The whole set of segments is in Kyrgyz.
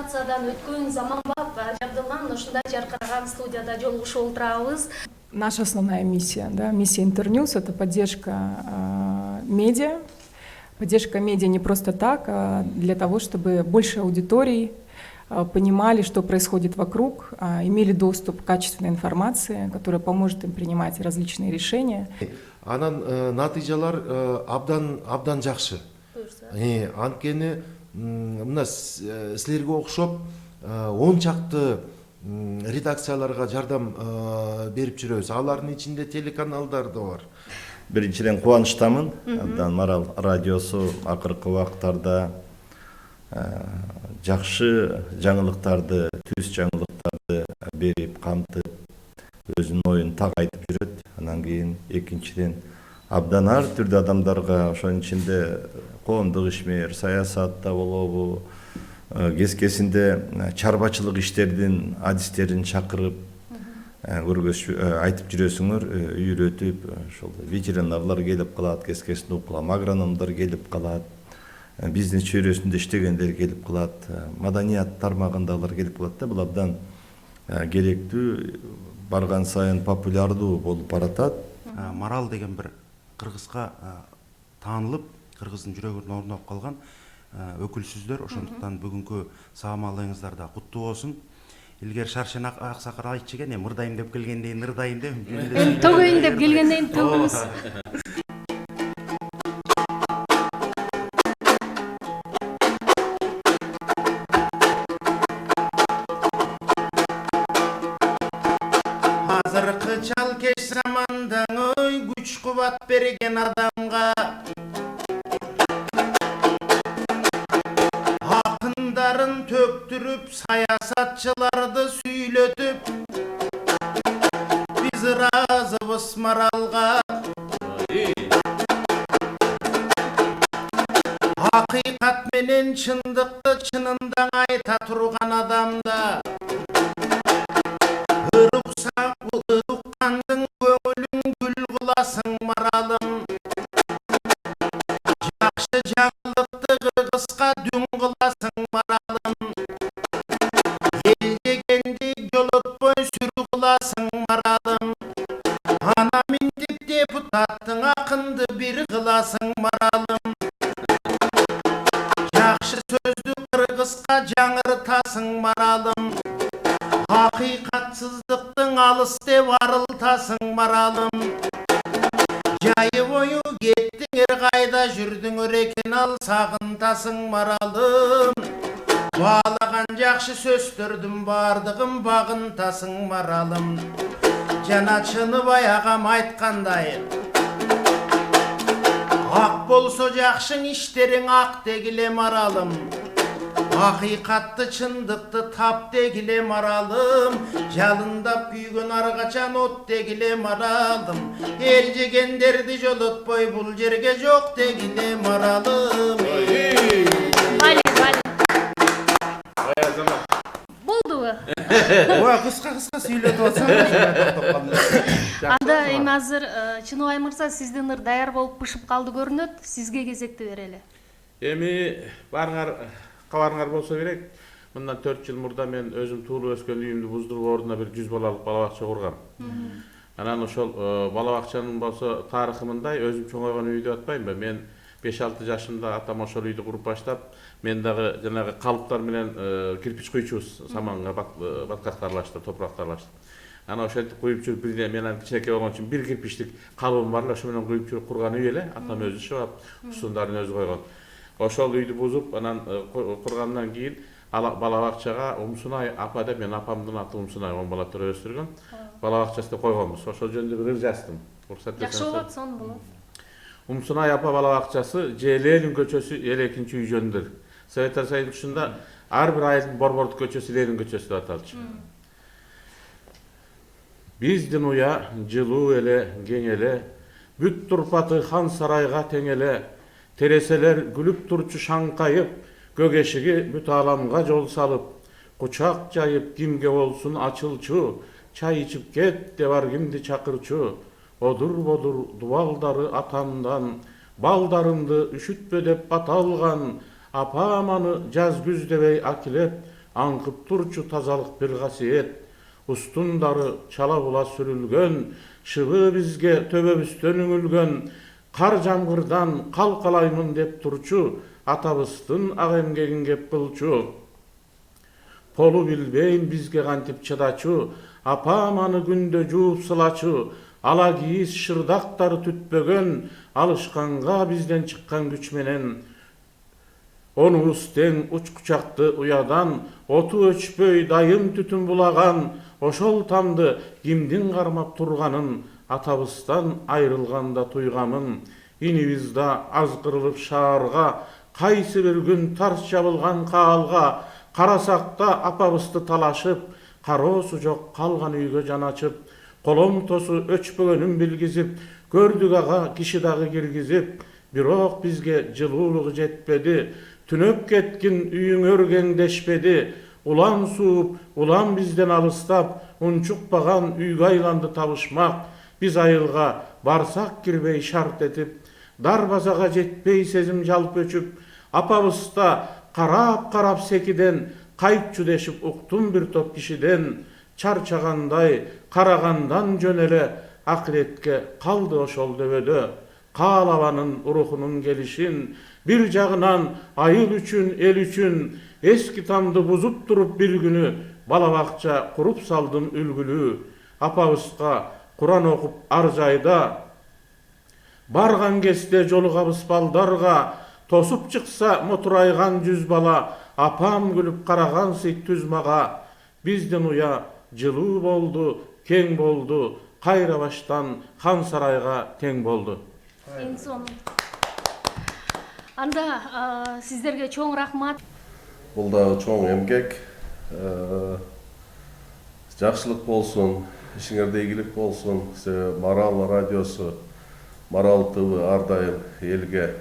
операциядан өткөн заманбап жабдылган ушундай жаркыраган студияда жолугушуп олтурабыз. Наша основная миссия, да, миссия Интерньюз — это поддержка медиа. Поддержка медиа не просто так, а для того, чтобы больше аудиторий понимали, что происходит вокруг, имели доступ к качественной информации, которая поможет им принимать различные решения. Анан натыйжалар абдан жакшы. Анткени мына силерге окшоп 10 чакты редакцияларга жардам берип жүрөбүз. Алардын ичинде телеканалдар да бар. Биринчиден кубанычтамын. Абдан Марал радиосу акыркы убактарда жакшы жаңылыктарды, түз жаңылыктарды берип камтып, өзүнүн оюн так айтып жүрөт. Анан кийин экинчиден абдан ар түрдүү адамдарга, ошонун ичинде коомдук ишмер, саясатта болобу, кескесинде чарбачылык иштердин адистерин чакырып айтып жүрөсүңөр, үйрөтүп, ошол ветеринарлар келип калат, кескесин укулам, агрономдор келип калат, бизнес чөйрөсүндө иштегендер келип калат, маданият тармагындагылар келип калат да. Бул абдан керектүү, барган сайын популярдуу болуп баратат. Марал деген бир кыргызга таанылып, кыргыздын жүрөгүнө орноп калган өкүлсүздөр. Ошондуктан бүгүнкү саамалыгыңыздар да куттуу болсун. Илгер Шаршен Аксакар айтчу экен, мырдайым деп келгенден ырдайым деп. Төгөйүн деп келгенден төгүбүз. Азыркы чалкеш заманда ой күч кубат берген адамга акындарын төктүрүп, саясатчыларды сүйлөтүп, биз ыраазыбыз Маралга. Акыйкат менен чындыкты чынында айта турган адамда уккандың көңүлүн гүл кыласың Маралым. Жакшы жаңылыкты кыргызга дүң кыласың Маралым. Эл дегенди жолотпой сүрү кыласың Маралым. Ана минтип депутаттың акынды бир кыласың Маралым. Жакшы сөздү кыргызга жаңыртасың Маралым. Акыйкатсыздыктың алыс деп арылтасың Маралым. Жайы бою кеттиңер, кайда жүрдүңөр экен ал, сагынтасың Маралым. Баалаган жакшы сөздөрдүн бардыгын багынтасың Маралым. Жана Чыныбай агам айткандай, ак болсо жакшың иштериң ак дегиле Маралым. Акыйкатты чындыкты тап дегиле Маралым. Жалындап күйгөн аргачан от дегиле Маралым. Эл жегендерди жолотпой бул жерге жок дегиле Маралым. Болдубу? Ой, кыска сүйлөтүп атсаң. Анда эми азыр Чыныбай мырза, сиздин ыр даяр болуп бышып калды көрүнөт. Сизге кезекти берели. Эми кабарыңар болсо керек. Мындан 4 жыл мурда мен өзүм туулуп өскөн үйүмдү буздуруп ордуна бир 100 балалык бала бакча кургам. Анан ошол бала бакчанын болсо тарыхы мындай, өзүм чоңойгон үй деп атпаймбы. Мен 5-6 жашымда атам ошол үйдү куруп баштап, мен дагы жанагы калыптар менен кирпич куйчубуз, саманга баткакты аралаштырып, топуракты аралаштырып. Анан ошентип куюп жүрүп, бирде мен анан кичинекей болгон үчүн бир кирпичтик калыбым бар эле, ошо менен куюп жүрүп курган үй эле. Атам өзү чыгып, устундарын өзү койгон. Ошол үйдү бузуп, анан кургандан кийин бала бакчага Умсунай апа деп, мен апамдын аты Умсунай, 10 бала төрө өстүргөн. Бала бакчасында койгонбуз. Ошол жөнүндө бир ыр жаздым. Жакшы болот, сонун болот. Умсунай апа бала бакчасы Ленин көчөсү 2-үй жөнүндө. Советтер Союзунда ар бир айылдын борбордук көчөсү Ленин көчөсү деп аталчу. Биздин уя жылуу эле, кең эле, бүт турпаты хан сарайга тең эле, тереселер күлүп турчу шаңкайып, көк эшиги бүт ааламга жол салып, кучак жайып кимге болсун ачылчу, чай ичип кет деп ар кимди чакырчу, одур-бодур дубалдары атамдан, балдарымды үшүтпө деп бата алган, апам аны жаз күз дебей акилеп, аңкып турчу тазалык бир касиет. Устундары чала була сүрүлгөн, шыбы бизге төбөбүздөн үңүлгөн, кар жамгырдан калкалаймын деп турчу, атабыздын ак эмгегин кеп кылчу. Полу билбейм бизге кантип чыдачу, апам аны күндө жууп сылачу, ала кийиз шырдактары түтпөгөн, алышканга бизден чыккан күч менен. Онубуз тең уч кучакты уядан, оту өчпөй дайым түтүн булаган, ошол тамды кимдин кармап турганын, атабыздан айрылганда туйгамын. Инибиз да азгырылып шаарга, кайсы бир күн тарс жабылган каалга, карасакта апабызды талашып, кароосу жок калган үйгө жаначып, коломтосу өчпөгөнүн билгизип, көрдүк ага киши дагы киргизип, бирок бизге жылуулугу жетпеди, түнөп кеткин үйүң өргеңдешпеди, улам сууп, улам бизден алыстап, унчукпаган үйгө айланды табышмак, биз айылга барсак кирбей шарт этип, дарбазага жетпей сезим жалп өчүп, апабызда карап секиден, кайтчу дешип уктум бир топ кишиден, чарчагандай карагандан жөн эле, акыретке калды ошол дөбөдө, каалабанын рухунун келишин, бир жагынан айыл үчүн, эл үчүн, эски тамды бузуп туруп бир күнү, бала бакча куруп салдым үлгүлүү, апабызга Куран окуп ар жайда, барган кезде жолугабыз балдарга, тосуп чыкса мотурайган жүз бала, апам күлүп караган сый түз мага, бизден уя жылуу болду, кең болду, кайра баштан хан сарайга тең болду. Эң сонун. Анда сиздерге чоң рахмат. Бул дагы чоң эмгек. Жакшылык болсун, ишиңерде ийгилик болсун. Марал радиосу, Марал ТВ ар дайым элге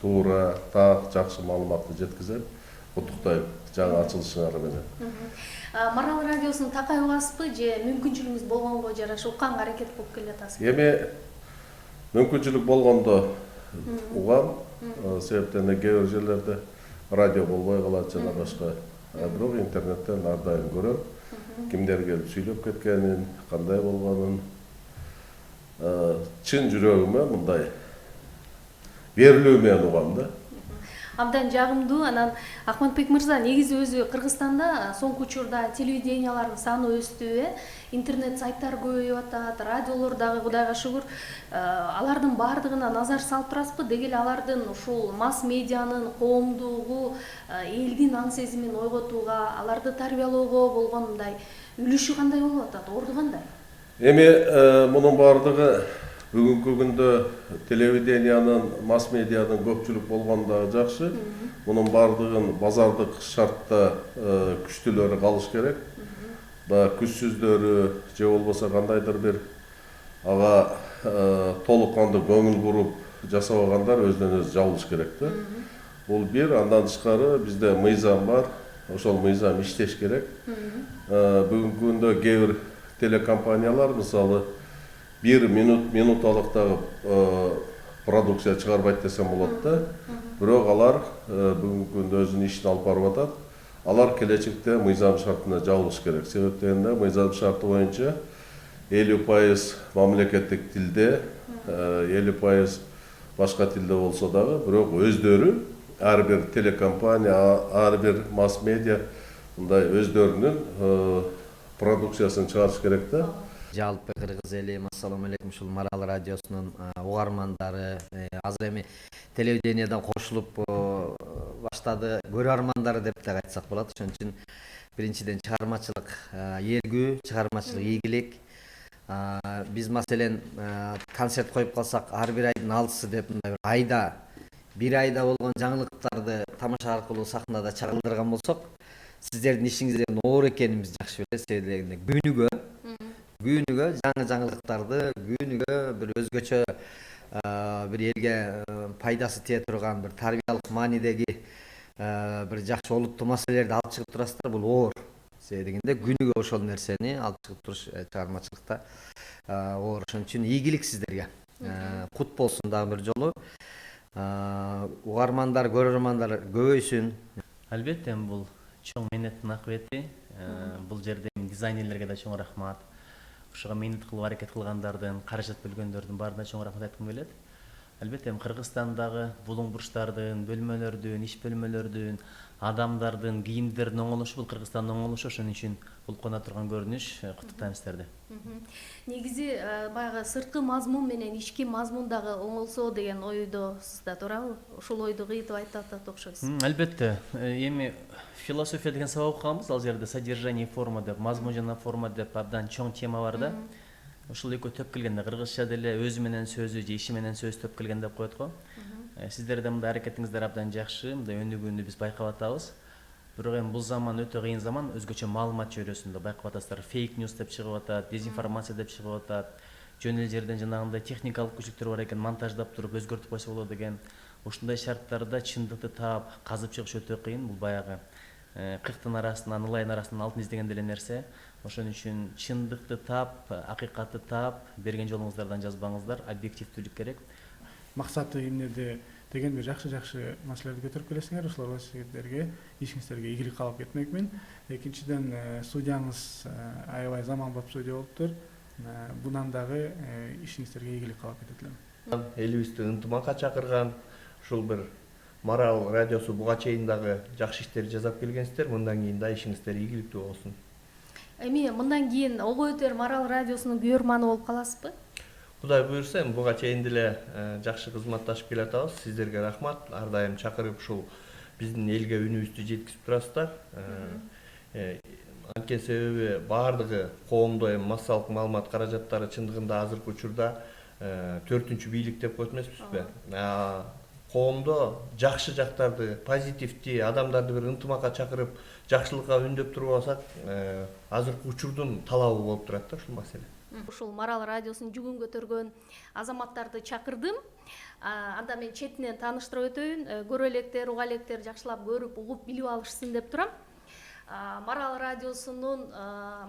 туура, так, жакшы маалыматты жеткизет. Куттуктайм жаңы ачылышыңар менен. Марал радиосун такай угасызбы же мүмкүнчүлүгүңүз болгонго жараша укканга аракет кылып келатасызбы? Эми мүмкүнчүлүк болгондо угам, себептен кээ бир жерлерде радио болбой калат жана башка. Бирок интернеттен ар дайым көрөм. Кимдер келип сүйлөп кеткенин, кандай болгонун. Чын жүрөгүмө мындай берилүү менен угам да. Абдан жагымдуу. Анан Акматбек мырза, негизи өзү Кыргызстанда соңку учурда телевидениялардын саны өстү, интернет сайттар көбөйүп атат, радиолор дагы Кудайга шүгүр. Алардын бардыгына назар салып турасызбы? Деги эле алардын ушул масс медианын коомдугу, элдин аң сезимин ойготууга, аларды тарбиялоого болгон мындай үлүшү кандай болуп атат, орду кандай? Эми мунун бардыгы бүгүнкү күндө телевидениянын, масс медианын көпчүлүк болгону дагы жакшы. Мунун бардыгын базардык шартта күчтүүлөрү калыш керек. Да күчсүздөрү же болбосо кандайдыр бир ага толук кандуу көңүл буруп жасабагандар өзүнөн өзү жабылыш керек да. Бул бир, андан тышкары бизде мыйзам бар. Ошол мыйзам иштеш керек. Бүгүнкү күндө кээ бир телекомпаниялар мисалы бир минуталыктагы продукция чыгарбайт десем болот да. Бирок алар бүгүнкү күндө өзүнүн ишин алып барып атат. Алар келечекте мыйзам шартына жабылыш керек. Себептен да мыйзам шарты боюнча 50% мамлекеттик тилде, 50% башка тилде болсо дагы, бирок өздөрү ар бир телекомпания, ар бир масс медиа мындай өздөрүнүн продукциясын чыгарыш керек да. Жалпы кыргыз эли, ассаламу алейкум, ушул Марал радиосунун угармандары, азыр эми телевидениядан кошулуп баштады көрөрмандары деп да айтсак болот. Ошон үчүн биринчиден чыгармачылык ийгилүү, чыгармачылык ийгилик. Биз маселен концерт коюп калсак, ар бир айдын алтысы деп мындай бир айда болгон жаңылыктарды тамаша аркылуу сахнада чагылдырган болсок, сиздердин ишиңиздин оор экенин биз жакшы билебиз. Себеби күнүгө жаңы жаңылыктарды, күнүгө бир өзгөчө бир элге пайдасы тие турган бир тарбиялык маанидеги бир жакшы олуттуу маселелерди алып чыгып турасыздар. Бул оор. Себеби дегенде күнүгө ошол нерсени алып чыгып туруш чыгармачылыкта оор. Ошон үчүн ийгилик сиздерге. Кут болсун дагы бир жолу. Угармандар, көрөрмандар көбөйсүн. Албетте, бул чоң мээнеттин акыбети. Бул жерде дизайнерлерге да чоң рахмат. Ушуга мээнет кылып аракет кылгандардын, каражат бөлгөндөрдүн баарына чоң рахмат айткым келет. Албетте Кыргызстандагы булуң бурчтардын, бөлмөлөрдүн, иш бөлмөлөрдүн, адамдардын, кийимдердин оңолушу бул Кыргызстандын оңолушу, ошон үчүн бул куана турган көрүнүш. Куттуктайм сиздерди. Негизи баягы сырткы мазмун менен ички мазмун дагы оңолсо деген ойдосуз да, туурабы? Ушул ойду кыйтып айтып атат окшойсуз. Албетте, эми философия деген сабак окуганбыз, ал жерде содержание форма деп, мазмун жана форма деп абдан чоң тема бар да. Ушул экөө төп келгенде кыргызча деле өзү менен сөзү же иши менен сөз төп келген деп коет го. Сиздердин мындай аракетиңиздер абдан жакшы, мындай өнүгүүнү биз байкап атабыз. Бирок эми бул заман өтө кыйын заман, өзгөчө маалымат чөйрөсүндө байкап атасыздар. Фейк ньюс деп чыгып атат, дезинформация деп чыгып атат. Жөн эле жерден жанагындай техникалык күчүлүктөр бар экен, монтаждап туруп өзгөртүп койсо болот деген. Ушундай шарттарда чындыкты таап, казып чыгыш өтө кыйын. Бул баягы кырктын арасынан, ылайын арасынан алтын издеген деле нерсе. Ошон үчүн чындыкты таап, акыйкатты таап, берген жолуңуздардан жазбаңыздар, объективдүүлүк керек. Максаты эмнеде деген бир жакшы маселелерди көтөрүп келесиңер, ошолорго сиздерге, ишиңиздерге ийгилик каалап кетмекмин. Экинчиден, студияңыз аябай заманбап студия болуптур. Бунан дагы ишиңиздерге ийгилик каалап кетет элем. Элибизди ынтымакка чакырган, ушул бир Марал радиосу буга чейин дагы жакшы иштер жасап келгенсиздер. Мындан кийин да ишиңиздер ийгиликтүү болсун. Эми мындан кийин ого өтөр Марал радиосунун көрөрманы болуп каласызбы? Кудай буюрса, буга чейин деле жакшы кызматташып келатабыз. Сиздерге рахмат. Ар дайым чакырып ушул биздин элге үнүбүздү жеткизип турасыздар. Анткени себеби баардыгы коомдо эми массалык маалымат каражаттары чындыгында азыркы учурда 4-үнчү бийлик деп коет эмеспизби? Коомдо жакшы жактарды, позитивди, адамдарды бир ынтымакка чакырып, жакшылыкка үндөп туруп алсак, азыркы учурдун талабы болуп турат да ушул маселе. Ушул Марал радиосунун жүгүн көтөргөн азаматтарды чакырдым. Анда мен четинен тааныштырып өтөйүн. Көрө электер, уга электер жакшылап көрүп, угуп, билип алышсын деп турам. Марал радиосунун,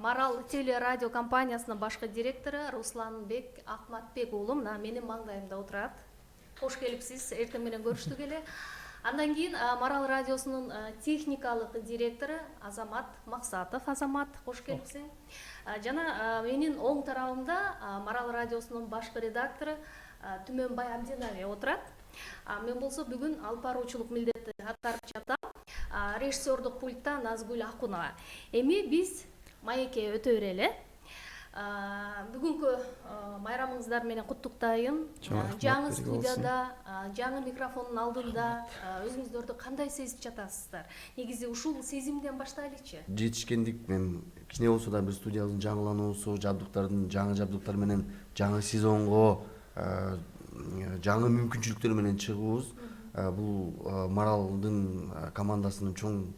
Марал телерадио компаниясынын башкы директору Русланбек Акматбек уулу мына менин маңдайымда отурат. Кош келипсиз, эртең менен көрүштүк эле. Андан кийин Марал радиосунун техникалык директору Азамат Максатов. Азамат, кош келипсиң. Жана менин оң тарабымда Марал радиосунун башкы редактору Түмөнбай Абдинаев отурат. Мен болсо бүгүн алып баруучулук милдетти аткарып жатам. Режиссердук пультта Назгүл Акунова. Эми биз маекке өтө берели. Бүгүнкү майрамыңыздар менен куттуктайын. Жаңы студияда, жаңы микрофондун алдында өзүңүздөрдү кандай сезип жатасыздар? Негизи ушул сезимден баштайлычы. Жетишкендик, мен кичине болсо да бир студиябыздын жаңылануусу, жаңы жабдыктар менен жаңы сезонго жаңы мүмкүнчүлүктөр менен чыгуубуз. Бул Маралдын командасынын чоң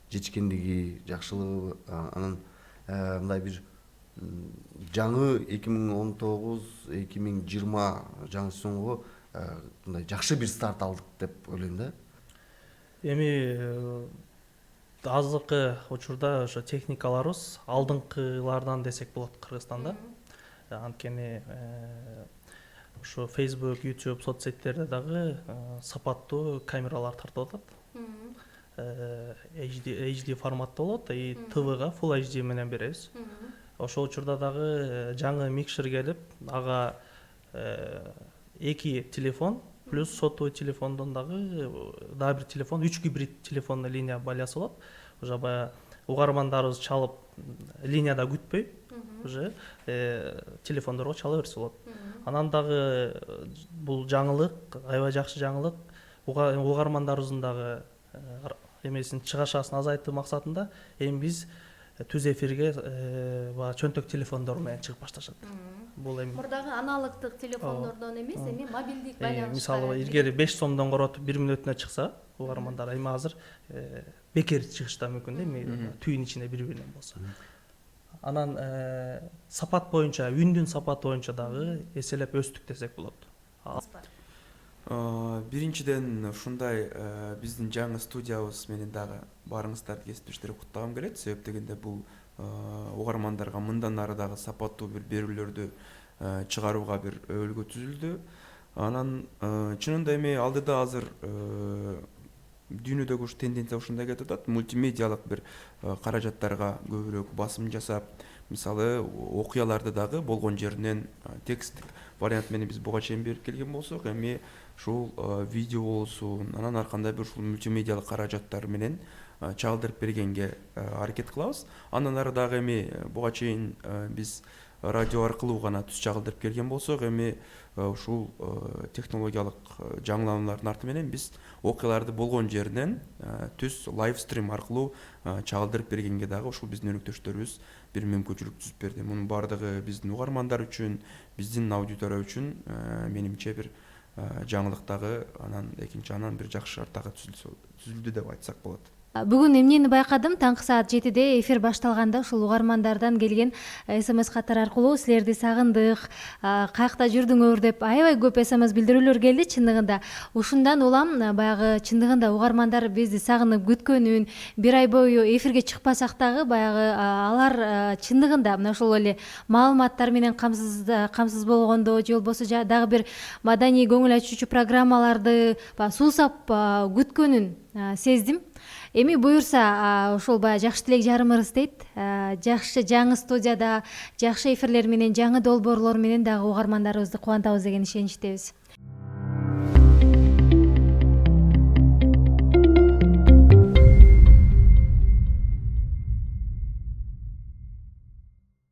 жетишкендиги, жакшылыгы, анан мындай бир жаңы 2019-2020 жаңы сезонго мындай жакшы бир старт алдык деп ойлойм да. Эми азыркы учурда ошо техникаларыбыз алдыңкылардан десек болот Кыргызстанда. Анткени ошо Facebook, YouTube, соцсеттерде дагы сапаттуу камералар тартып атат. HD форматта болот, ТВга Full HD менен беребиз. Ошол учурда дагы жаңы микшер келип, ага 2 телефон плюс сотовый телефондон дагы бир телефон, 3 гибрид телефонный линия байласа болот. Уже баягы угармандарыбыз чалып линияда күтпөй, уже телефондорго чала берсе болот. Анан дагы бул жаңылык, аябай жакшы жаңылык. Угармандарыбыздын дагы эмесин чыгашасын азайтуу максатында эми биз түз эфирге чөнтөк телефондор менен чыгып башташат. Бул эми мурдагы аналогдук телефондордон эмес, эми мобилдик байланыш. Мисалы, илгери 5 сомдон коротуп 1 мүнөтүнө чыкса, угармандар эми азыр бекер чыгышы да мүмкүн да, эми түйүн ичинде бири-биринен болсо. Анан сапат боюнча, үндүн сапаты боюнча дагы эселеп өстүк десек болот. Биринчиден ушундай биздин жаңы студиябыз менен дагы баарыңыздарды кесиптештерге куттагым келет. Себеп дегенде бул угармандарга мындан ары дагы сапаттуу бир берүүлөрдү чыгарууга бир өбөлгө түзүлдү. Анан чынында эми алдыда азыр дүйнөдөгү ушу тенденция ушундай кетип атат. Мультимедиалык бир каражаттарга көбүрөөк басым жасап, мисалы окуяларды дагы болгон жеринен тексттик вариант менен биз буга чейин берип келген болсок, эми ушул видео болсун, анан ар кандай бир ушул мультимедиалык каражаттар менен чагылдырып бергенге аракет кылабыз. Андан ары дагы эми буга чейин биз радио аркылуу гана түз чагылдырып келген болсок, эми ушул технологиялык жаңылануулардын арты менен биз окуяларды болгон жеринен түз лайв стрим аркылуу чагылдырып бергенге дагы ушул биздин өнөктөштөрүбүз бир мүмкүнчүлүк түзүп берди. Мунун баардыгы биздин угармандар үчүн, биздин аудитория үчүн менимче бир жаңылык дагы, анан экинчи анан бир жакшы шарт дагы түзүлдү деп айтсак болот. Бүгүн эмнени байкадым, таңкы саат 7-де эфир башталганда ушул угармандардан келген СМС каттар аркылуу силерди сагындык, каякта жүрдүңөр деп аябай көп СМС билдирүүлөр келди. Чындыгында ушундан улам баягы чындыгында угармандар бизди сагынып күткөнүн, бир ай бою эфирге чыкпасак дагы баягы алар чындыгында мына ошол эле маалыматтар менен камсыз болгондо же болбосо дагы бир маданий көңүл ачуучу программаларды суусап күткөнүн сездим. Эми буюрса ошол баягы жакшы тилек жарымыбыз дейт. Жакшы жаңы студияда, жакшы эфирлер менен, жаңы долбоорлор менен дагы угармандарыбызды кубантабыз деген ишеничтебиз.